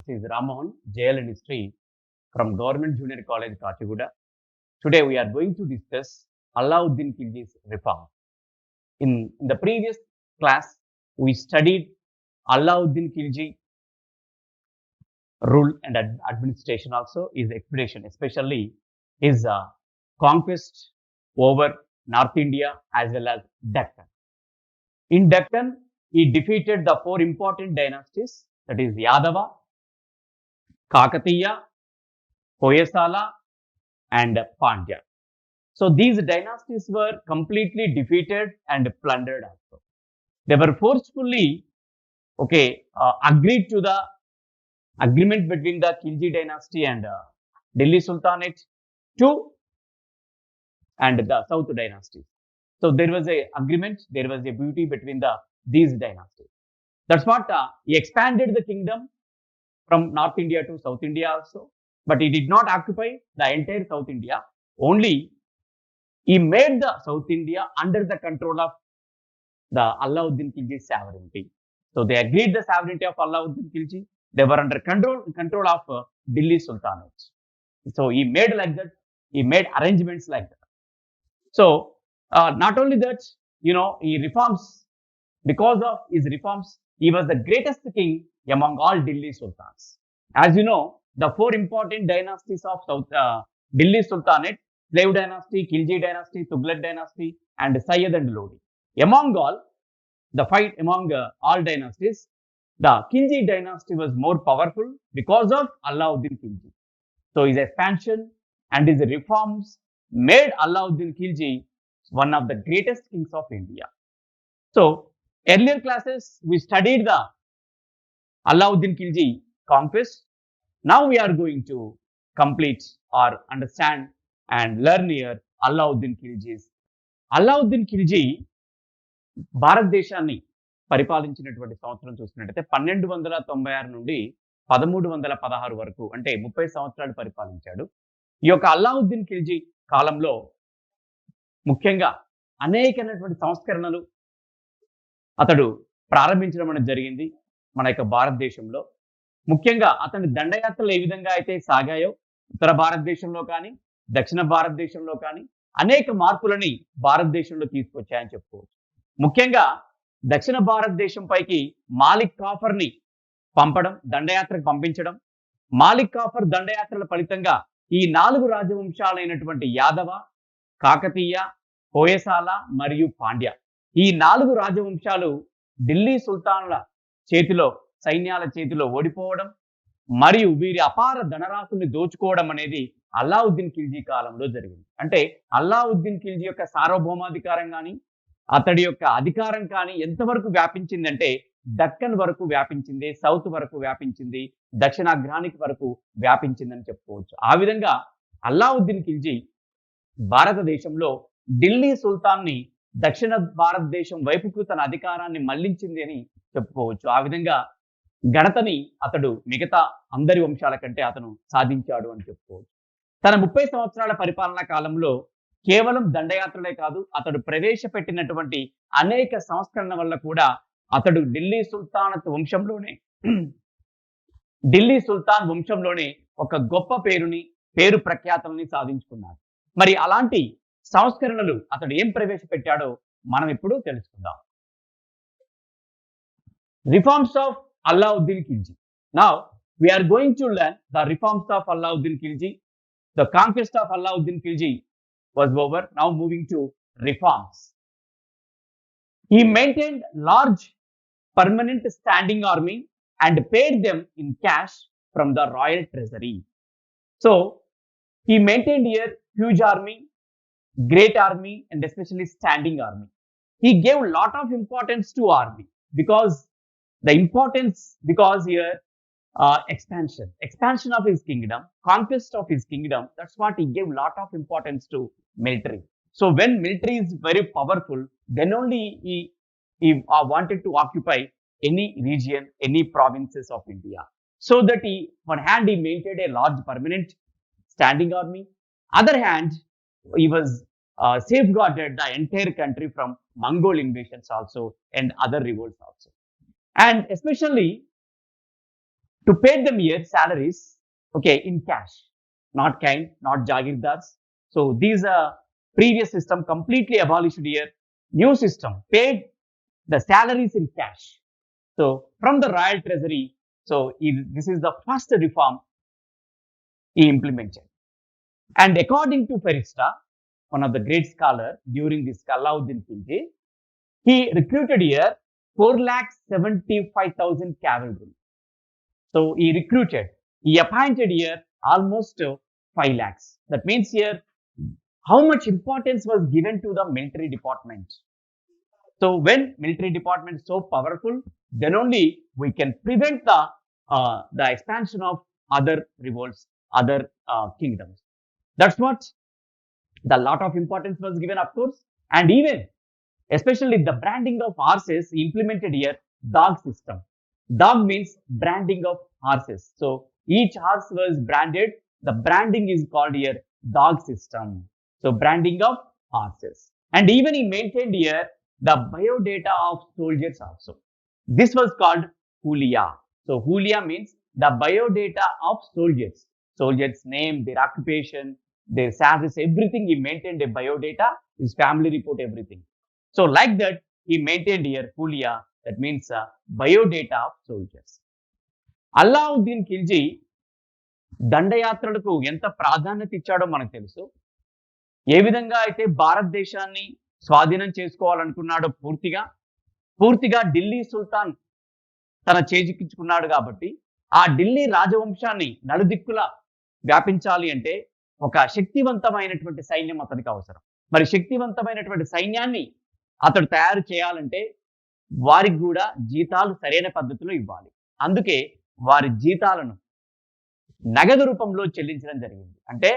Is Ramohan, JL in History from Government Junior College, Kachigoda. Today we are going to discuss Alauddin Khilji's reform. In the previous class, we studied Alauddin Khilji rule and administration also, his expedition, especially his conquest over North India as well as Deccan. In Deccan, he defeated the four important dynasties, that is Yadava, Kakatiya, Hoysala, and Pandya. So these dynasties were completely defeated and plundered also. They were forcefully, agreed to the agreement between the Khilji dynasty and Delhi Sultanate to and the South dynasty. So there was a agreement, there was a beauty between these dynasties. That's what he expanded the kingdom from North India to South India also, but he did not occupy the entire South India. Only he made the South India under the control of the Alauddin Khilji's sovereignty. So they agreed the sovereignty of Alauddin Khilji. They were under control of Delhi Sultanate. So he made like that. He made arrangements like that. So not only that, he reforms. Because of his reforms, he was the greatest king among all Delhi Sultans. As you know, the four important dynasties of Delhi Sultanate, Slave dynasty, Khilji dynasty, Tughlaq dynasty, and Sayyid and Lodi. Among all dynasties, the Khilji dynasty was more powerful because of Alauddin Khilji. So his expansion and his reforms made Alauddin Khilji one of the greatest kings of India. So earlier classes, we studied the Alauddin Khilji conquest. Now we are going to complete or understand and learn here Alauddin Khilji's. Alauddin Khilji భారతదేశాన్ని పరిపాలించినటువంటి సంవత్సరం చూసినట్టయితే 1296 నుండి 1316 వరకు అంటే 30 సంవత్సరాలు పరిపాలించాడు. ఈ యొక్క అల్లావుద్దీన్ ఖిల్జీ కాలంలో ముఖ్యంగా అనేకమైనటువంటి సంస్కరణలు అతడు ప్రారంభించడం అనేది జరిగింది మన యొక్క భారతదేశంలో. ముఖ్యంగా అతని దండయాత్రలు ఏ విధంగా అయితే సాగాయో ఉత్తర భారతదేశంలో కానీ దక్షిణ భారతదేశంలో కానీ అనేక మార్పులని భారతదేశంలో తీసుకొచ్చాయని చెప్పుకోవచ్చు. ముఖ్యంగా దక్షిణ భారతదేశం పైకి మాలిక్ కాఫర్ని పంపడం, దండయాత్రకు పంపించడం. మాలిక్ కాఫర్ దండయాత్రల ఫలితంగా ఈ 4 రాజవంశాలైనటువంటి యాదవ, కాకతీయ, హోయసాల మరియు పాండ్య ఈ 4 రాజవంశాలు ఢిల్లీ సుల్తానుల చేతిలో, సైన్యాల చేతిలో ఓడిపోవడం మరియు వీరి అపార ధనరాశుల్ని దోచుకోవడం అనేది అల్లావుద్దీన్ ఖిల్జీ కాలంలో జరిగింది. అంటే అల్లావుద్దీన్ ఖిల్జీ యొక్క సార్వభౌమాధికారం కానీ అతడి యొక్క అధికారం కానీ ఎంతవరకు వ్యాపించిందంటే దక్కన్ వరకు వ్యాపించింది, సౌత్ వరకు వ్యాపించింది, దక్షిణాగ్రానికి వరకు వ్యాపించిందని చెప్పుకోవచ్చు. ఆ విధంగా అల్లావుద్దీన్ ఖిల్జీ భారతదేశంలో ఢిల్లీ సుల్తాన్ని దక్షిణ భారతదేశం వైపుకు తన అధికారాన్ని మళ్లించింది అని చెప్పుకోవచ్చు. ఆ విధంగా ఘనతని అతడు మిగతా అందరి వంశాల కంటే అతను సాధించాడు అని చెప్పుకోవచ్చు. తన 30 సంవత్సరాల పరిపాలనా కాలంలో కేవలం దండయాత్రలే కాదు, అతడు ప్రవేశపెట్టినటువంటి అనేక సంస్కరణ వల్ల కూడా అతడు ఢిల్లీ సుల్తాన్ వంశంలోనే ఒక గొప్ప పేరు ప్రఖ్యాతల్ని సాధించుకున్నాడు. మరి అలాంటి సంస్కరణలు అతడు ఏం ప్రవేశపెట్టాడో మనం ఇప్పుడు తెలుసుకుందాం. Reforms of Alauddin Khilji. Now we are going to learn the reforms of Alauddin Khilji. The conquest of Alauddin Khilji was over. Now moving to reforms. He maintained large permanent standing army and paid them in cash from the royal treasury. So he maintained here huge army, great army, and especially standing army. He gave lot of importance to army because here expansion of his kingdom, conquest of his kingdom, that's what he gave lot of importance to military. So when military is very powerful, then only he wanted to occupy any region, any provinces of India. So that one hand he maintained a large permanent standing army, other hand he was safeguarded the entire country from Mongol invasions also and other revolts also. And especially to pay them year salaries, okay, in cash, not kind, not jagirdars. So these previous system completely abolished here. New system paid the salaries in cash. So from the royal treasury, so this is the first reform he implemented. And according to Ferista, one of the great scholar during this Alauddin Khilji, he recruited here 4,75,000 cavalry. So he recruited, he appointed here almost 5 lakhs. That means here how much importance was given to the military department. So when military department is so powerful, then only we can prevent the expansion of other revolts, other kingdoms. That's what the lot of importance was given, of course. And even especially the branding of horses implemented here, dog system. Dog means branding of horses. So each horse was branded. The branding is called here dog system. So branding of horses. And even he maintained here the biodata of soldiers also. This was called Hulia. So Hulia means the biodata of soldiers. Soldiers' name, their occupation, their salaries, everything he maintained a biodata, his family report, everything. So like that, he maintained here Hulia, that means biodata of soldiers. Alauddin Khilji దండయాత్రలకు ఎంత ప్రాధాన్యత ఇచ్చాడో మనకు తెలుసు. ఏ విధంగా అయితే భారతదేశాన్ని స్వాధీనం చేసుకోవాలనుకున్నాడో పూర్తిగా ఢిల్లీ సుల్తాన్ తన చేజిక్కించుకున్నాడు కాబట్టి ఆ ఢిల్లీ రాజవంశాన్ని నలుదిక్కులా వ్యాపించాలి అంటే ఒక శక్తివంతమైనటువంటి సైన్యం అతనికి అవసరం. మరి శక్తివంతమైనటువంటి సైన్యాన్ని అతడు తయారు చేయాలంటే వారికి కూడా జీతాలు సరైన పద్ధతిలో ఇవ్వాలి. అందుకే వారి జీతాలను నగదు రూపంలో చెల్లించడం జరిగింది. అంటే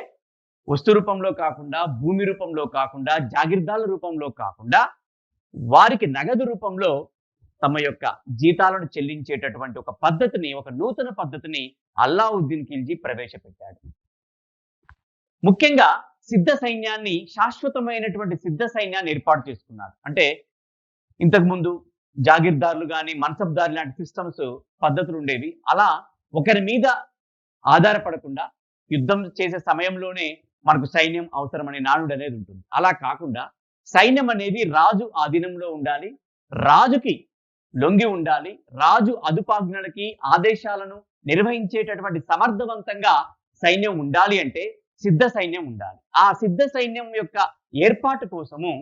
వస్తు రూపంలో కాకుండా, భూమి రూపంలో కాకుండా, జాగిర్దాల రూపంలో కాకుండా వారికి నగదు రూపంలో తమ యొక్క జీతాలను చెల్లించేటటువంటి ఒక పద్ధతిని, ఒక నూతన పద్ధతిని అల్లావుద్దీన్ ఖిల్జీ ప్రవేశపెట్టాడు. ముఖ్యంగా సిద్ధ సైన్యాన్ని, శాశ్వతమైనటువంటి సిద్ధ సైన్యాన్ని ఏర్పాటు చేసుకున్నాడు. అంటే ఇంతకుముందు జాగీర్దారులు కానీ, మన్సబ్దారు లాంటి సిస్టమ్స్, పద్ధతులు ఉండేవి. అలా ఒకరి మీద ఆధారపడకుండా యుద్ధం చేసే సమయంలోనే మనకు సైన్యం అవసరం అనే నానుడు అనేది ఉంటుంది. అలా కాకుండా సైన్యం అనేది రాజు ఆధీనంలో ఉండాలి, రాజుకి లొంగి ఉండాలి, రాజు అదుపాజ్ఞలకి, ఆదేశాలను నిర్వహించేటటువంటి సమర్థవంతంగా సైన్యం ఉండాలి అంటే సిద్ధ సైన్యం ఉండాలి. ఆ సిద్ధ సైన్యం యొక్క ఏర్పాటు కోసము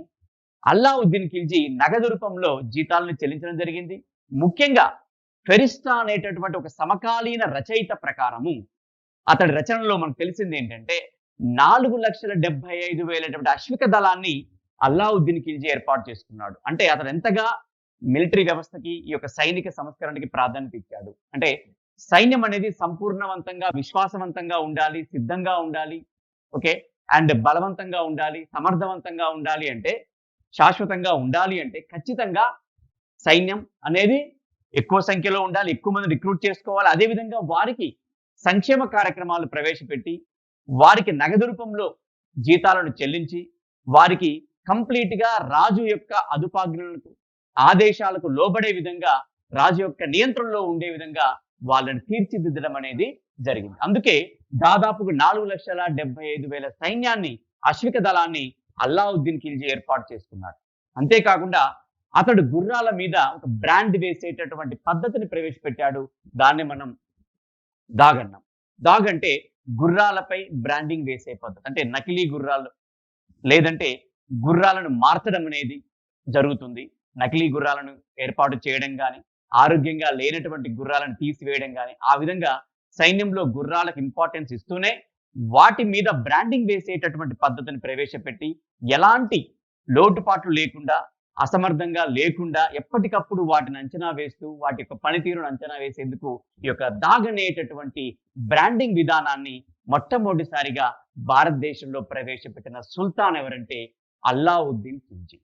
అల్లావుద్దీన్ ఖిల్జీ నగదు రూపంలో జీతాలను చెల్లించడం జరిగింది. ముఖ్యంగా ఫెరిస్టా అనేటటువంటి ఒక సమకాలీన రచయిత ప్రకారము అతడి రచనలో మనకు తెలిసింది ఏంటంటే 4,75,000 అశ్విక దళాన్ని అల్లావుద్దీన్ ఖిల్జీ ఏర్పాటు చేసుకున్నాడు. అంటే అతడు ఎంతగా మిలిటరీ వ్యవస్థకి, ఈ యొక్క సైనిక సంస్కరణకి ప్రాధాన్యత ఇచ్చాడు. అంటే సైన్యం అనేది సంపూర్ణవంతంగా, విశ్వాసవంతంగా ఉండాలి, సిద్ధంగా ఉండాలి, ఓకే, అండ్ బలవంతంగా ఉండాలి, సమర్థవంతంగా ఉండాలి, అంటే శాశ్వతంగా ఉండాలి అంటే ఖచ్చితంగా సైన్యం అనేది ఎక్కువ సంఖ్యలో ఉండాలి, ఎక్కువ మంది రిక్రూట్ చేసుకోవాలి. అదేవిధంగా వారికి సంక్షేమ కార్యక్రమాలు ప్రవేశపెట్టి వారికి నగదు రూపంలో జీతాలను చెల్లించి వారికి కంప్లీట్ గా రాజు యొక్క అదుపాజ్ఞలకు, ఆదేశాలకు లోబడే విధంగా, రాజు యొక్క నియంత్రణలో ఉండే విధంగా వాళ్ళని తీర్చిదిద్దడం అనేది జరిగింది. అందుకే దాదాపుగా 4,75,000 సైన్యాన్ని, అశ్విక దళాన్ని అల్లావుద్దీన్ ఖిల్జీ ఏర్పాటు చేసుకున్నాడు. అంతేకాకుండా అతడు గుర్రాల మీద ఒక బ్రాండ్ వేసేటటువంటి పద్ధతిని ప్రవేశపెట్టాడు. దాన్ని మనం దాగ్ అన్నాం. దాగ్ అంటే గుర్రాలపై బ్రాండింగ్ వేసే పద్ధతి. అంటే నకిలీ గుర్రాలు, లేదంటే గుర్రాలను మార్చడం అనేది జరుగుతుంది. నకిలీ గుర్రాలను ఏర్పాటు చేయడం కానీ, ఆరోగ్యంగా లేనటువంటి గుర్రాలను తీసివేయడం కానీ, ఆ విధంగా సైన్యంలో గుర్రాలకు ఇంపార్టెన్స్ ఇస్తూనే వాటి మీద బ్రాండింగ్ వేసేటటువంటి పద్ధతిని ప్రవేశపెట్టి ఎలాంటి లోటుపాట్లు లేకుండా, అసమర్థంగా లేకుండా ఎప్పటికప్పుడు వాటిని అంచనా వేస్తూ వాటి యొక్క పనితీరును అంచనా వేసేందుకు ఈ యొక్క దాగ్ అనేటటువంటి బ్రాండింగ్ విధానాన్ని మొట్టమొదటిసారిగా భారతదేశంలో ప్రవేశపెట్టిన సుల్తాన్ ఎవరంటే అల్లావుద్దీన్ ఖిల్జీ.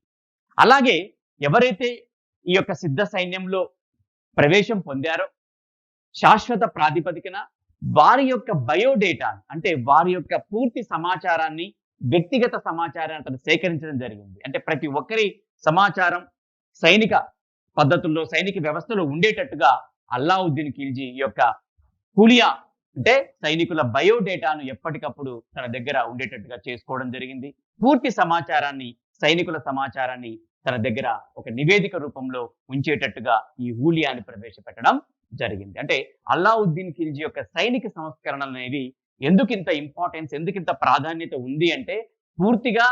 అలాగే ఎవరైతే ఈ యొక్క సిద్ధ సైన్యంలో ప్రవేశం పొందారో శాశ్వత ప్రాతిపదికన వారి యొక్క బయోడేటా, అంటే వారి యొక్క పూర్తి సమాచారాన్ని, వ్యక్తిగత సమాచారాన్ని అతను సేకరించడం జరిగింది. అంటే ప్రతి ఒక్కరి సమాచారం సైనిక పద్ధతుల్లో, సైనిక వ్యవస్థలో ఉండేటట్టుగా అల్లావుద్దీన్ ఖిల్జీ యొక్క హులియా అంటే సైనికుల బయోడేటాను ఎప్పటికప్పుడు తన దగ్గర ఉండేటట్టుగా చేసుకోవడం జరిగింది. పూర్తి సమాచారాన్ని, సైనికుల సమాచారాన్ని తన దగ్గర ఒక నివేదిక రూపంలో ఉంచేటట్టుగా ఈ హూలియాని ప్రవేశపెట్టడం జరిగింది. అంటే అల్లావుద్దీన్ ఖిల్జీ యొక్క సైనిక సంస్కరణలు అనేవి ఎందుకింత ఇంపార్టెన్స్, ఎందుకింత ప్రాధాన్యత ఉంది అంటే పూర్తిగా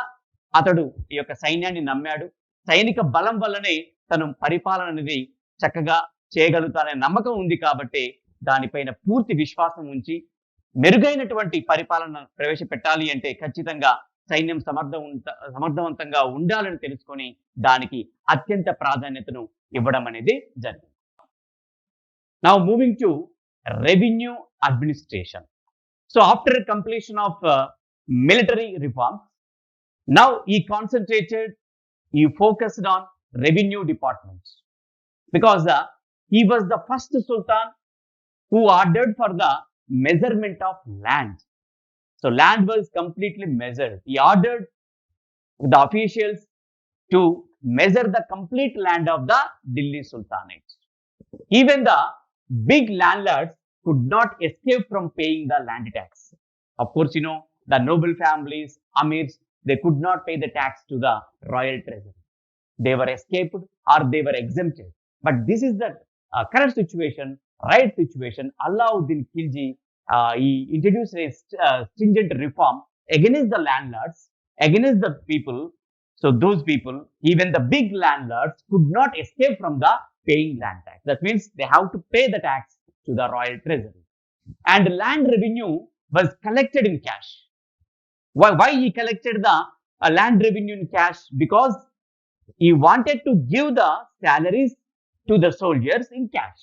అతడు ఈ యొక్క సైన్యాన్ని నమ్మాడు. సైనిక బలం వల్లనే తను పరిపాలన అనేది చక్కగా చేయగలుగుతాననే నమ్మకం ఉంది కాబట్టి దానిపైన పూర్తి విశ్వాసం ఉంచి మెరుగైనటువంటి పరిపాలన ప్రవేశపెట్టాలి అంటే ఖచ్చితంగా సైన్యం సమర్థవంతంగా ఉండాలని తెలుసుకొని దానికి అత్యంత ప్రాధాన్యతను ఇవ్వడం అనేది జరిగింది. Now moving to revenue administration. So after completion of military reforms, now he focused on revenue departments because he was the first sultan who ordered for the measurement of land. So land was completely measured. He ordered the officials to measure the complete land of the Delhi Sultanate. Even the big landlords could not escape from paying the land tax. Of course, you know, the noble families, amirs, they could not pay the tax to the royal treasury. They were escaped or they were exempted. But this is the current situation, right situation. Alauddin Khilji, he introduced a stringent reform against the landlords, against the people. So those people, even the big landlords, could not escape from the paying land tax. That means they have to pay the tax to the royal treasury. And land revenue was collected in cash. Why he collected the land revenue in cash? Because he wanted to give the salaries to the soldiers in cash.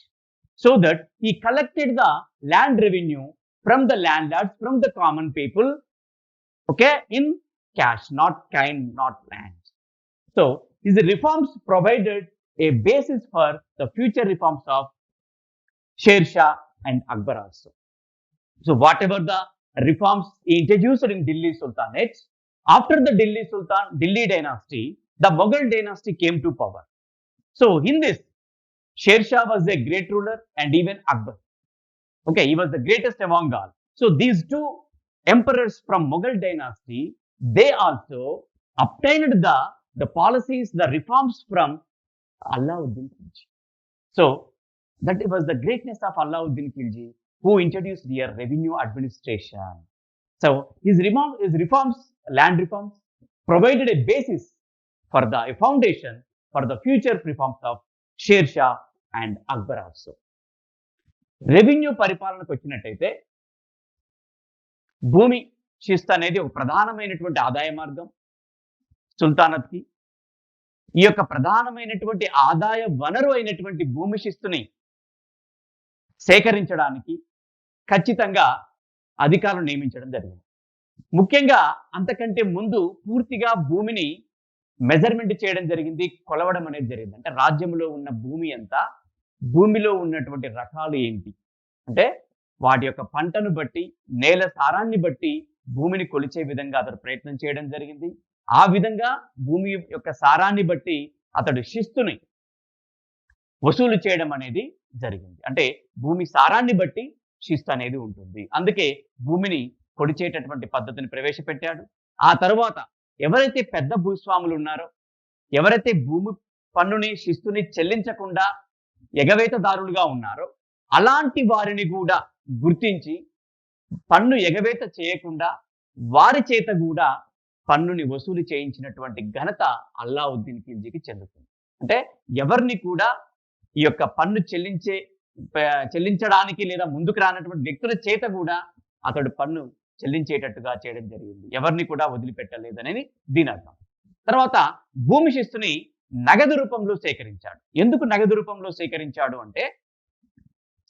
So that he collected the land revenue from the landlords, from the common people, okay, in cash, not kind, not land. So his reforms provided a basis for the future reforms of Sher Shah and Akbar also. So whatever the reforms he introduced in Delhi Sultanate, after the Delhi dynasty, the Mughal dynasty came to power. So in this, Sher Shah was a great ruler and even Akbar. Okay, he was the greatest among all. So these two emperors from Mughal dynasty, they also obtained the policies, the reforms from Alauddin Khilji. So that was the greatness of Alauddin Khilji, who introduced their revenue administration. So his reforms, land reforms, provided a basis for the foundation for the future reforms of Sher Shah and Akbar also. Revenue పరిపాలనకు వచ్చినట్టయితే భూమి శిస్తు అనేది ఒక ప్రధానమైనటువంటి ఆదాయ మార్గం సుల్తానత్కి. ఈ యొక్క ప్రధానమైనటువంటి ఆదాయ వనరు అయినటువంటి భూమి శిస్తుని సేకరించడానికి ఖచ్చితంగా అధికారులు నియమించడం జరిగింది. ముఖ్యంగా అంతకంటే ముందు పూర్తిగా భూమిని మెజర్మెంట్ చేయడం జరిగింది, కొలవడం అనేది జరిగింది. అంటే రాజ్యంలో ఉన్న భూమి ఎంత, భూమిలో ఉన్నటువంటి రకాలు ఏంటి అంటే వాటి యొక్క పంటను బట్టి, నేల సారాన్ని బట్టి భూమిని కొలిచే విధంగా అతడు ప్రయత్నం చేయడం జరిగింది. ఆ విధంగా భూమి యొక్క సారాన్ని బట్టి అతడు శిస్తుని వసూలు చేయడం అనేది జరిగింది. అంటే భూమి సారాన్ని బట్టి శిస్తు అనేది ఉంటుంది. అందుకే భూమిని కొలిచేటటువంటి పద్ధతిని ప్రవేశపెట్టాడు. ఆ తర్వాత ఎవరైతే పెద్ద భూస్వాములు ఉన్నారో, ఎవరైతే భూమి పన్నుని, శిస్తుని చెల్లించకుండా ఎగవేతదారులుగా ఉన్నారో అలాంటి వారిని కూడా గుర్తించి పన్ను ఎగవేత చేయకుండా వారి చేత కూడా పన్నుని వసూలు చేయించినటువంటి ఘనత అల్లావుద్దీన్ ఖిల్జీకి చెందుతుంది. అంటే ఎవరిని కూడా ఈ యొక్క పన్ను చెల్లించడానికి లేదా ముందుకు రానటువంటి వ్యక్తుల చేత కూడా అతడు పన్ను చెల్లించేటట్టుగా చేయడం జరిగింది. ఎవరిని కూడా వదిలిపెట్టలేదనేది దీని అర్థం. తర్వాత భూమి శిస్తుని నగదు రూపంలో సేకరించాడు. ఎందుకు నగదు రూపంలో సేకరించాడు అంటే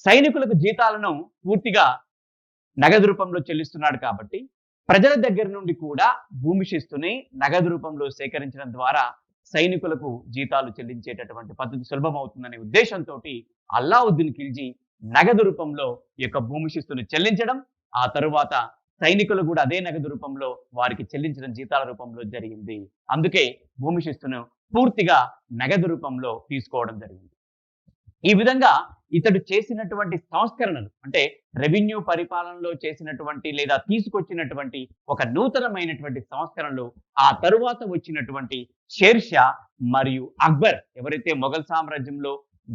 సైనికులకు జీతాలను పూర్తిగా నగదు రూపంలో చెల్లిస్తున్నాడు కాబట్టి ప్రజల దగ్గర నుండి కూడా భూమి శిస్తుని నగదు రూపంలో సేకరించడం ద్వారా సైనికులకు జీతాలు చెల్లించేటటువంటి పద్ధతి సులభమవుతుందనే ఉద్దేశంతో అల్లావుద్దీన్ ఖిల్జీ నగదు రూపంలో ఈ యొక్క భూమి శిస్తుని చెల్లించడం, ఆ తరువాత సైనికులు కూడా అదే నగదు రూపంలో వారికి చెల్లించడం జీతాల రూపంలో జరిగింది. అందుకే భూమి శిస్తును పూర్తిగా నగదు రూపంలో తీసుకోవడం జరిగింది. ఈ విధంగా ఇతడు చేసినటువంటి సంస్కరణలు అంటే రెవెన్యూ పరిపాలనలో చేసినటువంటి లేదా తీసుకొచ్చినటువంటి ఒక నూతనమైనటువంటి సంస్కరణలు ఆ తరువాత వచ్చినటువంటి షేర్షా మరియు అక్బర్ ఎవరైతే మొఘల్ సామ్రాజ్యంలో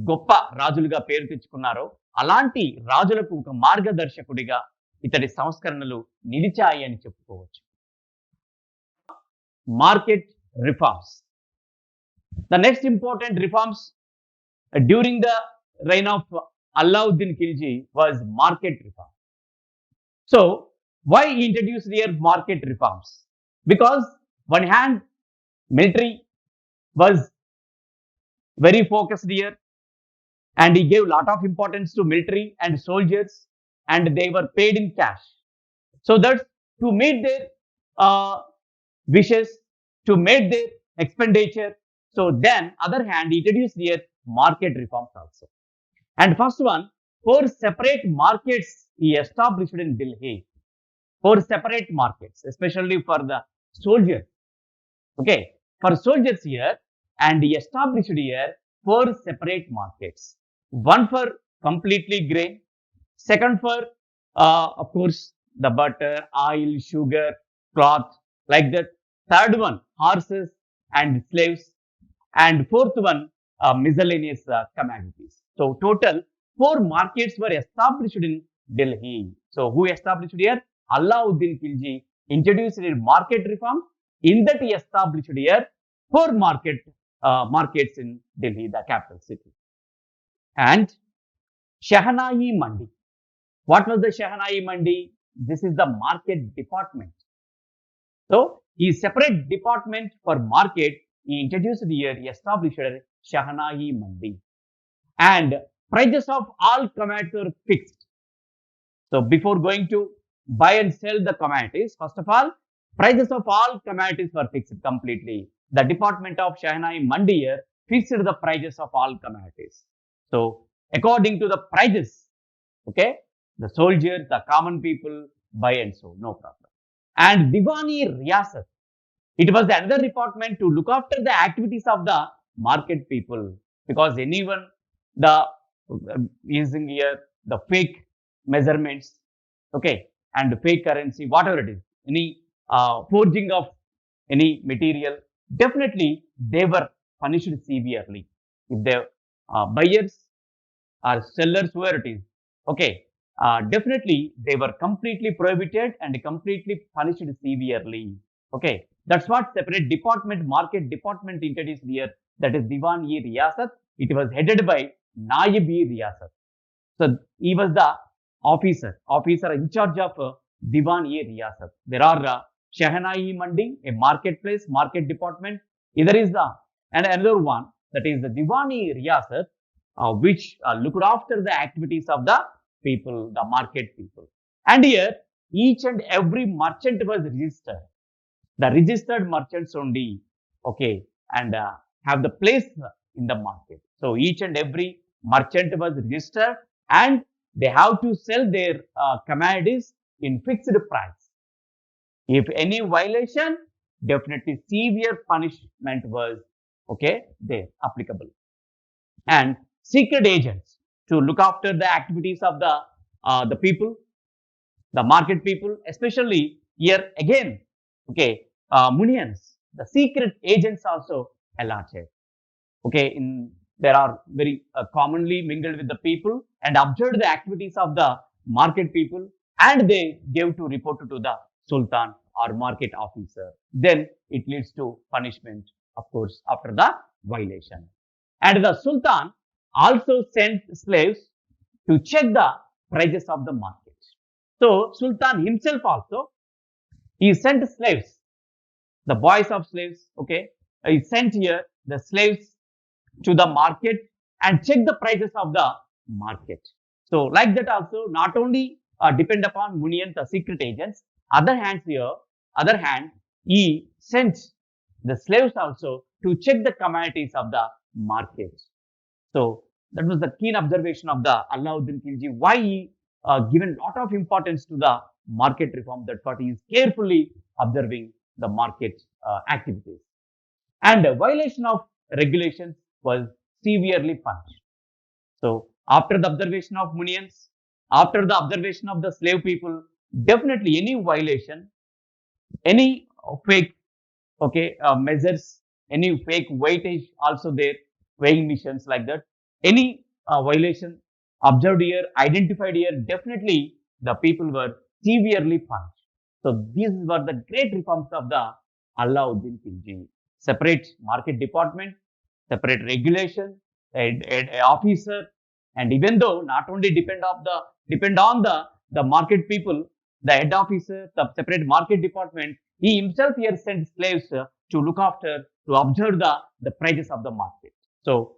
గొప్ప రాజులుగా పేరు తెచ్చుకున్నారో అలాంటి రాజులకు ఒక మార్గదర్శకుడిగా ఇతడి సంస్కరణలు నిలిచాయి అని చెప్పుకోవచ్చు. Market reforms. The next important reforms during the reign of Alauddin Khilji was market reform. So, why he introduced here market reforms? Because one hand military was very focused here, and he gave a lot of importance to military and soldiers, and they were paid in cash. So that to meet their wishes, to meet their expenditure. So then, other hand, he introduced here market reforms also. And first one, 4 separate markets he established in Delhi. 4 separate markets, especially for the soldiers. Okay, for soldiers here, and he established here 4 separate markets. One for completely grain, second for, of course, the butter, oil, sugar, cloth, like that. Third one, horses and slaves. And fourth one, miscellaneous commodities. So total 4 markets were established in Delhi. So who established here? Alauddin Khilji introduced a market reform. In that he established here 4 markets in Delhi, the capital city. And Shahnai Mandi. What was the Shahnai Mandi? This is the market department. So he separate department for market. He introduced here, he established Shahnai Mandi. And prices of all commodities were fixed. So before going to buy and sell the commodities, first of all, prices of all commodities were fixed completely. The department of Shahnai Mandi here fixed the prices of all commodities. So according to the prices, okay, the soldiers, the common people buy and sell, no problem. And Diwani Riyasat. It was another department to look after the activities of the market people, because anyone using here the fake measurements, okay, and fake currency, whatever it is, any forging of any material, definitely they were punished severely. If they buyers or sellers, whoever it is, okay, definitely they were completely prohibited and completely punished severely. Okay, that's what separate department, market department introduced here. That is Diwan-e-Riyasat. It was headed by Naib-e-Riyasat. So he was the officer in charge of Diwan-e-Riyasat. There are Shahnai Mandi, a marketplace, market department. There is another one, that is the Diwani-e-Riyasat, which looked after the activities of the people, the market people. And here, each and every merchant was registered. The registered merchants only, okay, and have the place in the market. So each and every merchant was registered, and they have to sell their commodities in fixed price. If any violation, definitely severe punishment was, okay, there applicable. And secret agents to look after the activities of the people, the market people, especially here again, okay, munions, the secret agents also allotted. Okay, there are very commonly mingled with the people and observed the activities of the market people, and they gave to report to the Sultan or market officer. Then it leads to punishment, of course, after the violation. And the Sultan also sent slaves to check the prices of the market. So Sultan himself also, he sent slaves, the boys of slaves, okay, he sent here the slaves to the market and check the prices of the market. So like that also, not only depend upon munion, the secret agents, other hand, he sent the slaves also to check the commodities of the market. So that was the keen observation of the Alauddin Khilji, why he given lot of importance to the market reform. That's what he is carefully observing the market activities. And violation of regulations was severely punished. So after the observation of Munians, after the observation of the slave people, definitely any violation, any fake, okay, measures, any fake weightage also there, weighing missions like that, any violation observed here, identified here, definitely the people were severely punished. So these were the great reforms of the Alauddin Khilji. Separate market department, separate regulation, a officer, and even though not only depend on the market people, the head officer, the separate market department, he himself here sent slaves to look after, to observe the prices of the market. So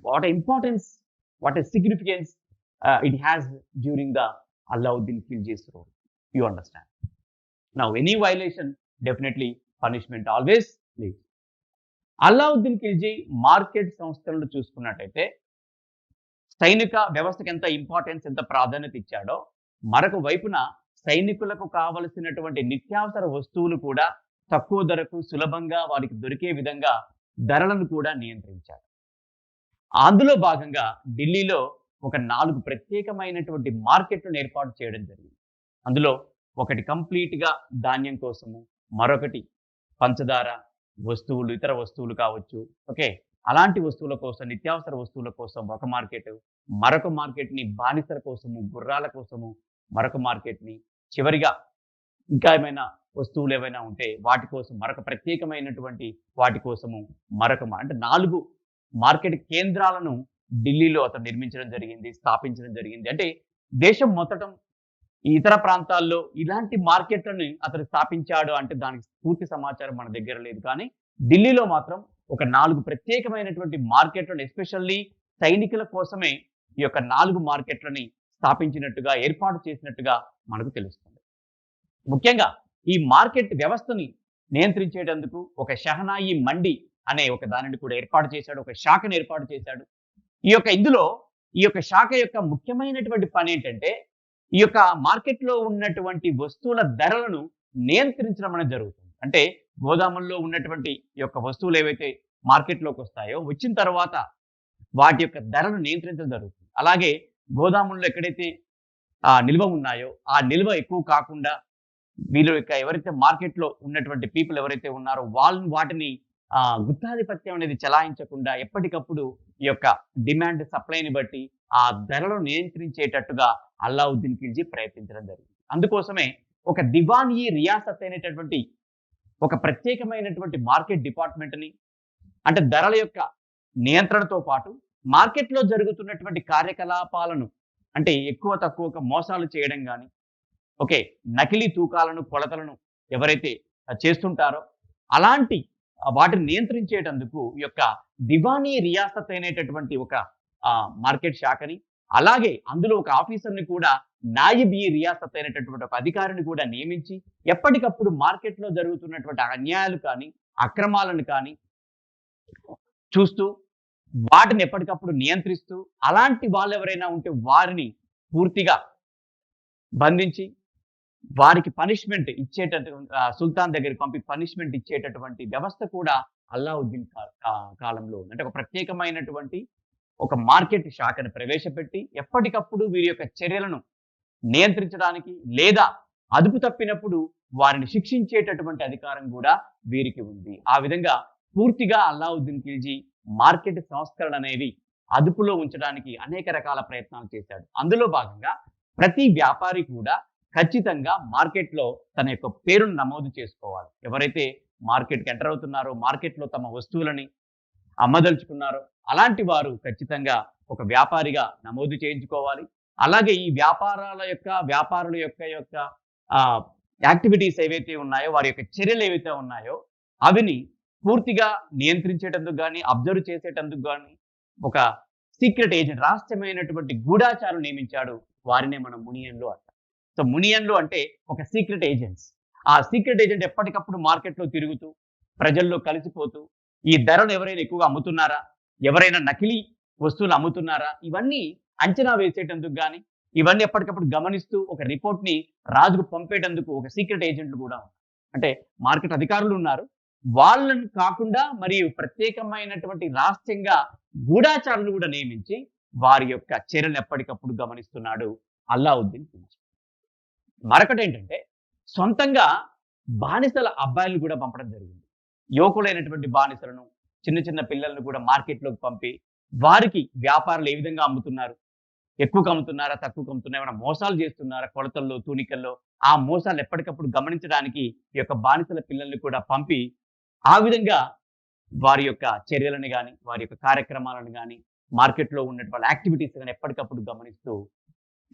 what a importance, what a significance it has during the Alauddin Khilji's role. You understand. Now, any violation, definitely punishment always leads. Alauddin Khilji market సంస్థలను చూసుకున్నట్టయితే సైనిక వ్యవస్థకి ఎంత importance, ఎంత ప్రాధాన్యత ఇచ్చాడో, మరొక వైపున సైనికులకు కావలసినటువంటి నిత్యావసర వస్తువులు కూడా తక్కువ ధరకు సులభంగా వారికి దొరికే విధంగా ధరలను కూడా నియంత్రించాడు. అందులో భాగంగా ఢిల్లీలో ఒక 4 ప్రత్యేకమైనటువంటి మార్కెట్లను ఏర్పాటు చేయడం జరిగింది. అందులో ఒకటి కంప్లీట్‌గా ధాన్యం కోసము, మరొకటి పంచదార వస్తువులు, ఇతర వస్తువులు కావచ్చు. ఓకే. అలాంటి వస్తువుల కోసం, నిత్యావసర వస్తువుల కోసం ఒక మార్కెట్, మరొక మార్కెట్‌ని బానిసల కోసము, గుర్రాల కోసము మరొక మార్కెట్‌ని, చివరిగా ఇంకా ఏమైనా వస్తువులు ఏవైనా ఉంటే వాటి కోసం మరొక ప్రత్యేకమైనటువంటి వాటి కోసము మరొక అంటే 4 మార్కెట్ కేంద్రాలను ఢిల్లీలో అతను నిర్మించడం జరిగింది, స్థాపించడం జరిగింది. అంటే దేశం మొత్తం ఈ ఇతర ప్రాంతాల్లో ఇలాంటి మార్కెట్‌లని అతను స్థాపించాడు అంటే దానికి పూర్తి సమాచారం మన దగ్గర లేదు. కానీ ఢిల్లీలో మాత్రం ఒక 4 ప్రత్యేకమైనటువంటి మార్కెట్‌లను ఎస్పెషల్లీ సైనికుల కోసమే ఈ యొక్క 4 మార్కెట్‌లని స్థాపించినట్టుగా, ఏర్పాటు చేసినట్టుగా మనకు తెలుస్తుంది. ముఖ్యంగా ఈ మార్కెట్ వ్యవస్థని నియంత్రించేటందుకు ఒక షహనాయి మండి అనే ఒక దానిని కూడా ఏర్పాటు చేశాడు. ఒక శాఖను ఏర్పాటు చేశాడు. ఈ యొక్క శాఖ యొక్క ముఖ్యమైనటువంటి పని ఏంటంటే, ఈ యొక్క మార్కెట్‌లో ఉన్నటువంటి వస్తువుల ధరలను నియంత్రించడం అనేది జరుగుతుంది. అంటే గోదాముల్లో ఉన్నటువంటి ఈ యొక్క వస్తువులు ఏవైతే మార్కెట్‌లోకి వస్తాయో, వచ్చిన తర్వాత వాటి యొక్క ధరను నియంత్రించడం జరుగుతుంది. అలాగే గోదాముల్లో ఎక్కడైతే నిల్వ ఉన్నాయో, ఆ నిల్వ ఎక్కువ కాకుండా వీళ్ళు యొక్క ఎవరైతే మార్కెట్‌లో ఉన్నటువంటి పీపుల్ ఎవరైతే ఉన్నారో వాటిని గుత్తాధిపత్యం అనేది చెలాయించకుండా ఎప్పటికప్పుడు ఈ యొక్క డిమాండ్ సప్లైని బట్టి ఆ ధరలను నియంత్రించేటట్టుగా అల్లావుద్దీన్ ఖిల్జీ ప్రయత్నించడం జరిగింది. అందుకోసమే ఒక దివాన్-ఈ రియాసత్ అనేటటువంటి ఒక ప్రత్యేకమైనటువంటి మార్కెట్ డిపార్ట్మెంట్‌ని, అంటే ధరల యొక్క నియంత్రణతో పాటు మార్కెట్‌లో జరుగుతున్నటువంటి కార్యకలాపాలను, అంటే ఎక్కువ తక్కువగా మోసాలు చేయడం గాని, ఓకే, నకిలీ తూకాలను, కొలతలను ఎవరైతే చేస్తుంటారో అలాంటి వాటిని నియంత్రించేటందుకు ఈ యొక్క దివానీ రియాసత్ అనేటటువంటి ఒక మార్కెట్ శాఖని, అలాగే అందులో ఒక ఆఫీసర్‌ని కూడా, నాయిబ్-ఈ రియాసత్ అయినటువంటి ఒక అధికారిని కూడా నియమించి ఎప్పటికప్పుడు మార్కెట్‌లో జరుగుతున్నటువంటి అన్యాయాలు కానీ, అక్రమాలను కానీ చూస్తూ వాటిని ఎప్పటికప్పుడు నియంత్రిస్తూ, అలాంటి వాళ్ళు ఎవరైనా ఉంటే వారిని పూర్తిగా బంధించి వారికి పనిష్మెంట్ ఇచ్చేటట్టు సుల్తాన్ దగ్గరికి పంపి పనిష్మెంట్ ఇచ్చేటటువంటి వ్యవస్థ కూడా అల్లావుద్దీన్ కాలంలో ఉంది. అంటే ఒక ప్రత్యేకమైనటువంటి ఒక మార్కెట్ శాఖను ప్రవేశపెట్టి ఎప్పటికప్పుడు వీరి యొక్క చర్యలను నియంత్రించడానికి, లేదా అదుపు తప్పినప్పుడు వారిని శిక్షించేటటువంటి అధికారం కూడా వీరికి ఉంది. ఆ విధంగా పూర్తిగా అల్లావుద్దీన్ ఖిల్జీ మార్కెట్ సంస్కరణ అనేవి అదుపులో ఉంచడానికి అనేక రకాల ప్రయత్నాలు చేశాడు. అందులో భాగంగా ప్రతి వ్యాపారి కూడా ఖచ్చితంగా మార్కెట్‌లో తన యొక్క పేరును నమోదు చేసుకోవాలి. ఎవరైతే మార్కెట్‌కి ఎంటర్ అవుతున్నారో, మార్కెట్‌లో తమ వస్తువులని అమ్మదలుచుకున్నారో అలాంటి వారు ఖచ్చితంగా ఒక వ్యాపారిగా నమోదు చేయించుకోవాలి. అలాగే ఈ వ్యాపారుల యొక్క యాక్టివిటీస్ ఏవైతే ఉన్నాయో, వారి యొక్క చర్యలు ఏవైతే ఉన్నాయో అవిని పూర్తిగా నియంత్రించేటందుకు గాని, అబ్జర్వ్ చేసేటందుకు గాని ఒక సీక్రెట్ ఏజెంట్, రహస్యమైనటువంటి గూఢాచారులు నియమించాడు. వారినే మనం మునియన్లు అంటాం. సో మునియన్లు అంటే ఒక సీక్రెట్ ఏజెంట్స్. ఆ సీక్రెట్ ఏజెంట్ ఎప్పటికప్పుడు మార్కెట్‌లో తిరుగుతూ, ప్రజల్లో కలిసిపోతూ, ఈ ధరలు ఎవరైనా ఎక్కువగా అమ్ముతున్నారా, ఎవరైనా నకిలీ వస్తువులు అమ్ముతున్నారా, ఇవన్నీ అంచనా వేసేటందుకు గాని, ఇవన్నీ ఎప్పటికప్పుడు గమనిస్తూ ఒక రిపోర్ట్‌ని రాజుకు పంపేటందుకు ఒక సీక్రెట్ ఏజెంట్లు కూడా ఉన్నారు. అంటే మార్కెట్ అధికారులు ఉన్నారు. వాళ్ళని కాకుండా మరియు ప్రత్యేకమైనటువంటి రహస్యంగా గూఢాచారులు కూడా నియమించి వారి యొక్క చర్యలను ఎప్పటికప్పుడు గమనిస్తున్నాడు అల్లావుద్దీన్ ఖిల్జీ. మరొకటి ఏంటంటే సొంతంగా బానిసల అబ్బాయిలను కూడా పంపడం జరిగింది. యువకులైనటువంటి బానిసలను, చిన్న చిన్న పిల్లలను కూడా మార్కెట్‌లోకి పంపి వారికి వ్యాపారులు ఏ విధంగా అమ్ముతున్నారు, ఎక్కువకు అమ్ముతున్నారా, తక్కువకు అమ్ముతున్నారా, ఏమైనా మోసాలు చేస్తున్నారా కొలతల్లో, తూనికల్లో, ఆ మోసాలు ఎప్పటికప్పుడు గమనించడానికి ఈ యొక్క బానిసల పిల్లల్ని కూడా పంపి, ఆ విధంగా వారి యొక్క చర్యలను గాని, వారి యొక్క కార్యక్రమాలను గాని, మార్కెట్‌లో ఉన్నటువంటి యాక్టివిటీస్ గాని ఎప్పటికప్పుడు గమనిస్తూ,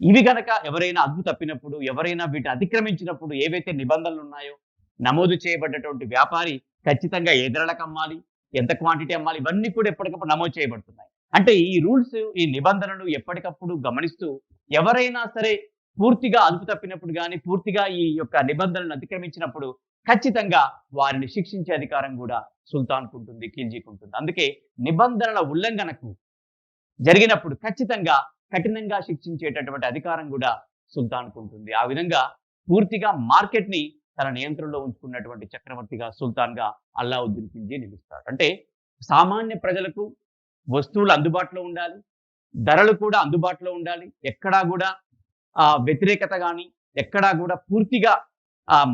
ఇవి గనక ఎవరైనా అదుపు తప్పినప్పుడు, ఎవరైనా వీటిని అతిక్రమించినప్పుడు ఏవైతే నిబంధనలున్నాయో, నమోదు చేయబడ్డటువంటి వ్యాపారి ఖచ్చితంగా ఏ ధరలకు అమ్మాలి, ఎంత క్వాంటిటీ అమ్మాలి, ఇవన్నీ కూడా ఎప్పటికప్పుడు నమోదు చేయబడుతున్నాయి. అంటే ఈ రూల్స్, ఈ నిబంధనలు ఎప్పటికప్పుడు గమనిస్తూ ఎవరైనా సరే పూర్తిగా అదుపు తప్పినప్పుడు గాని, పూర్తిగా ఈ యొక్క నిబంధనలను అతిక్రమించినప్పుడు ఖచ్చితంగా వారిని శిక్షించే అధికారం కూడా సుల్తాన్‌కుంటుంది, ఖిల్జీకుంటుంది. అందుకే నిబంధనల ఉల్లంఘనకు జరిగినప్పుడు ఖచ్చితంగా కఠినంగా శిక్షించేటటువంటి అధికారం కూడా సుల్తాన్‌కుంటుంది. ఆ విధంగా పూర్తిగా మార్కెట్‌ని తన నియంత్రణలో ఉంచుకున్నటువంటి చక్రవర్తిగా, సుల్తాన్‌గా అల్లావుద్దీన్ ఖిల్జీ నిలుస్తాడు. అంటే సామాన్య ప్రజలకు వస్తువులు అందుబాటులో ఉండాలి. ధరలు కూడా అందుబాటులో ఉండాలి. ఎక్కడా గూడా వ్యతిరేకత గాని, ఎక్కడా గూడా పూర్తిగా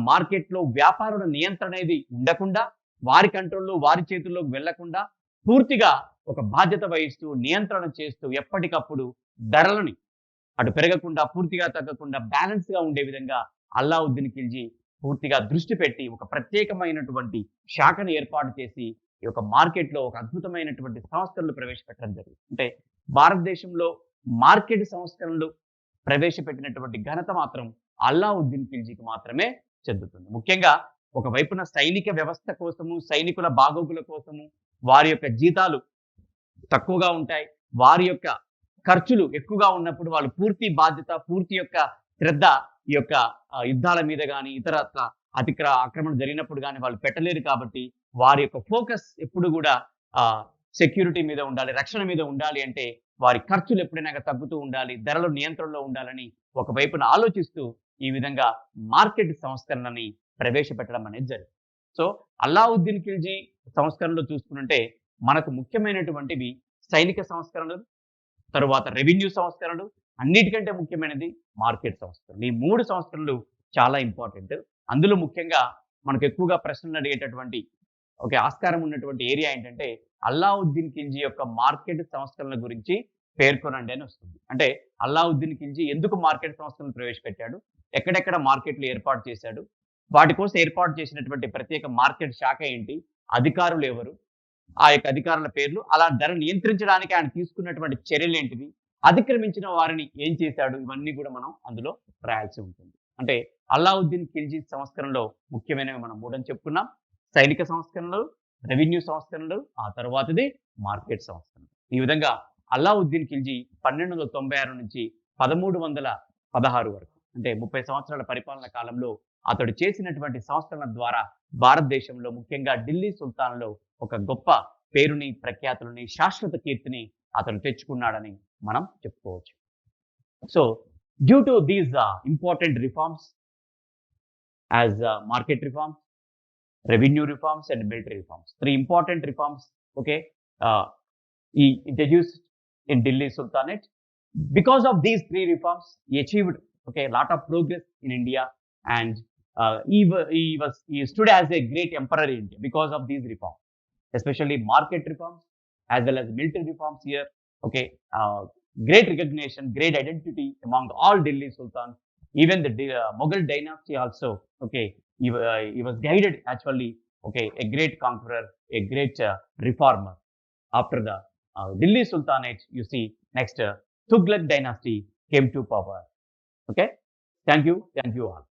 మార్కెట్‌లో వ్యాపారుల నియంత్రణ అనేది ఉండకుండా, వారి కంట్రోల్‌లో, వారి చేతుల్లోకి వెళ్ళకుండా, పూర్తిగా ఒక బాధ్యత వహిస్తూ, నియంత్రణ చేస్తూ, ఎప్పటికప్పుడు ధరలని అటు పెరగకుండా, పూర్తిగా తగ్గకుండా బ్యాలెన్స్‌గా ఉండే విధంగా అల్లావుద్దీన్ ఖిల్జీ పూర్తిగా దృష్టి పెట్టి, ఒక ప్రత్యేకమైనటువంటి శాఖను ఏర్పాటు చేసి, ఈ యొక్క మార్కెట్‌లో ఒక అద్భుతమైనటువంటి సంస్కరణలు ప్రవేశపెట్టడం జరిగింది. అంటే భారతదేశంలో మార్కెట్ సంస్కరణలు ప్రవేశపెట్టినటువంటి ఘనత మాత్రం అల్లావుద్దీన్ ఖిల్జీకి మాత్రమే చెందుతుంది. ముఖ్యంగా ఒక వైపున సైనిక వ్యవస్థ కోసము, సైనికుల బాగోగుల కోసము, వారి యొక్క జీతాలు తక్కువగా ఉంటాయి. వారి యొక్క ఖర్చులు ఎక్కువగా ఉన్నప్పుడు వాళ్ళు పూర్తి బాధ్యత, పూర్తి యొక్క శ్రద్ధ ఈ యొక్క యుద్ధాల మీద గాని, ఇతరత్ర ఆక్రమణ జరిగినప్పుడు గాని వాళ్ళు పెట్టలేరు కాబట్టి, వారి యొక్క ఫోకస్ ఎప్పుడు గూడా సెక్యూరిటీ మీద ఉండాలి, రక్షణ మీద ఉండాలి అంటే, వారి ఖర్చులు ఎప్పుడైనా తగ్గుతూ ఉండాలి, ధరలు నియంత్రణలో ఉండాలని ఒకవైపున ఆలోచిస్తూ, ఈ విధంగా మార్కెట్ సంస్కరణని ప్రవేశపెట్టడం అనేది జరిగింది. సో, అల్లావుద్దీన్ ఖిల్జీ సంస్కరణలు చూసుకుంటే మనకు ముఖ్యమైనటువంటివి సైనిక సంస్కరణలు, తరువాత రెవెన్యూ సంస్కరణలు, అన్నిటికంటే ముఖ్యమైనది మార్కెట్ సంస్కరణలు. ఈ 3 సంస్కరణలు చాలా ఇంపార్టెంట్. అందులో ముఖ్యంగా మనకు ఎక్కువగా ప్రశ్నలు అడిగేటటువంటి ఆస్కారం ఉన్నటువంటి ఏరియా ఏంటంటే, అల్లావుద్దీన్ ఖిల్జీ యొక్క మార్కెట్ సంస్కరణల గురించి పేర్కొనండి అని వస్తుంది. అంటే అల్లావుద్దీన్ ఖిల్జీ ఎందుకు మార్కెట్ సంస్కరణలు ప్రవేశపెట్టాడు? ఎక్కడెక్కడ మార్కెట్లు ఏర్పాటు చేశాడు? వాటి కోసం ఏర్పాటు చేసినటువంటి ప్రత్యేక మార్కెట్ శాఖ ఏంటి? అధికారులు ఎవరు? ఆ యొక్క అధికారుల పేర్లు, అలా ధర నియంత్రించడానికి ఆయన తీసుకున్నటువంటి చర్యలేంటివి? అతిక్రమించిన వారిని ఏం చేశాడు? ఇవన్నీ కూడా మనం అందులో రాయాల్సి ఉంటుంది. అంటే అల్లావుద్దీన్ ఖిల్జీ సంస్కరణలో ముఖ్యమైనవి మనం 3 అని చెప్పుకున్నాం. సైనిక సంస్కరణలు, రెవెన్యూ సంస్కరణలు, ఆ తర్వాతది మార్కెట్ సంస్కరణలు. ఈ విధంగా అల్లావుద్దీన్ ఖిల్జీ 1296 నుంచి 1316 వరకు, అంటే 30 సంవత్సరాల పరిపాలన కాలంలో అతడు చేసినటువంటి సంస్కరణ ద్వారా భారతదేశంలో ముఖ్యంగా ఢిల్లీ సుల్తాన్‌లో ఒక గొప్ప పేరుని, ప్రఖ్యాతులని, శాశ్వత కీర్తిని అతడు తెచ్చుకున్నాడని మనం చెప్పుకోవచ్చు. So, due to these important reforms as market reforms, revenue reforms and military reforms. 3 important reforms, he introduced in Delhi Sultanate. Because of these 3 reforms, he achieved a lot of progress in India, and he stood as a great emperor in India because of these reforms, especially market reforms as well as military reforms here. Great recognition, great identity among all Delhi Sultans. Even the Mughal dynasty also, he was guided actually, a great conqueror, a great reformer. After the Delhi Sultanate, you see, next Tughlaq dynasty came to power. Thank you all.